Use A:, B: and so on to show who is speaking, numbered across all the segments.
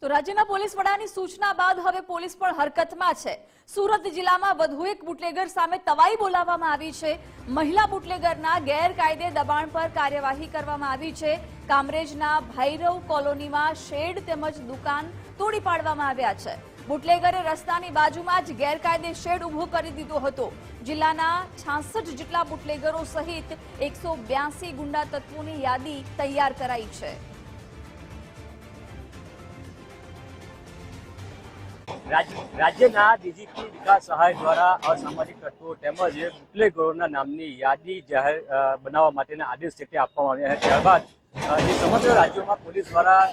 A: તો રાજ્યના પોલીસ વડાની સૂચના બાદ હવે પોલીસ પણ હરકતમાં છે। સુરત જિલ્લામાં વધુ એક બુટલેગર સામે તવાઈ બોલાવવામાં આવી છે। મહિલા બુટલેગરના ગેરકાયદે દબાણ પર કાર્યવાહી કરવામાં આવી છે। કામરેજના ભૈરવ કોલોનીમાં શેડ તેમજ દુકાન તોડી પાડવામાં આવ્યા છે। બુટલેગરે રસ્તાની બાજુમાં જ ગેરકાયદે શેડ ઊભો કરી દીધો હતો। જિલ્લાના 66 જેટલા બુટલેગરો સહિત 182 ગુંડા તત્વોની યાદી તૈયાર કરાઈ છે।
B: રાજ્યના ડીજીપી વિકાસ સહાય દ્વારા અસામાજિક તત્વો તેમજ બુટલેગરોના નામની યાદી જાહેર બનાવવા માટેના આદેશ છે તે આપવામાં આવ્યા છે। ત્યારબાદ જે સમગ્ર રાજ્યોમાં પોલીસ દ્વારા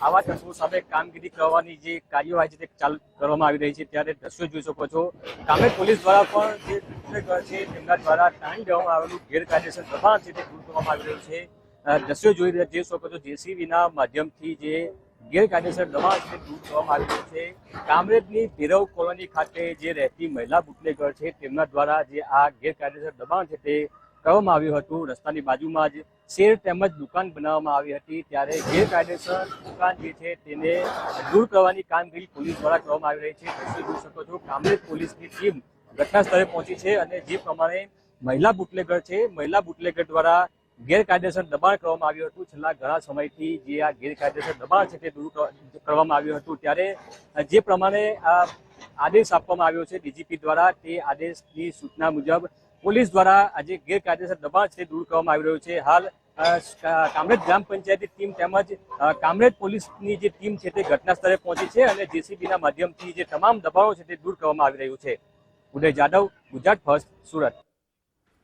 B: આવા તત્વો સામે કામગીરી કરવાની જે કાર્યવાહી છે તે ચાલુ કરવામાં આવી રહી છે। ત્યારે દ્રશ્યો જોઈ શકો છો, કામરેજ પોલીસ દ્વારા પણ જે બુટલેગર છે તેમના દ્વારા તાણી દેવામાં આવેલું ગેરકાયદેસર દબાણ છે તે દૂર કરવામાં આવી રહ્યું છે। દ્રશ્યો જોઈ શકો છો, જેસીબીના માધ્યમથી જે ગેરકાયદેસર દબાણ છે દૂર કરવામાં આવી રહ્યું છે। કામરેજની ભૈરવ કોલોની ખાતે જે રહેતી મહિલા બુટલેગર છે તેમના દ્વારા જે આ ગેરકાયદેસર દબાણ છે તે કરવામાં આવ્યું હતું। રસ્તાની બાજુમાં જ શેડ તેમજ દુકાન બનાવવામાં આવી હતી। ત્યારે ગેરકાયદેસર દુકાન જે છે તેને દૂર કરવાની કામગીરી પોલીસ દ્વારા કરવામાં આવી રહી છે। દ્રશ્યો જોઈ શકો છો, કામરેજ પોલીસની ટીમ ઘટના સ્થળે પહોંચી છે અને જે પ્રમાણે મહિલા બુટલેગર છે, મહિલા બુટલેગર દ્વારા ગેરકાયદેસર દબાણ કરવામાં આવ્યું હતું। છેલ્લા ઘણા સમયથી જે આ ગેરકાયદેસર દબાણ છે તે દૂર કરવામાં આવ્યું હતું। ત્યારે જે પ્રમાણે આદેશ આપવામાં આવ્યો છે ડીજીપી દ્વારા, તે આદેશની સૂચના મુજબ પોલીસ દ્વારા આજે ગેરકાયદેસર દબાણ છે દૂર કરવામાં આવી રહ્યું છે। હાલ કામરેજ ગ્રામ પંચાયતની ટીમ તેમજ કામરેજ પોલીસની જે ટીમ છે તે ઘટના સ્થળે પહોંચી છે અને જેસીબીના માધ્યમથી જે તમામ દબાણો છે તે દૂર કરવામાં આવી રહ્યું છે। ઉદય જાદવ, ગુજરાત ફર્સ્ટ, સુરત।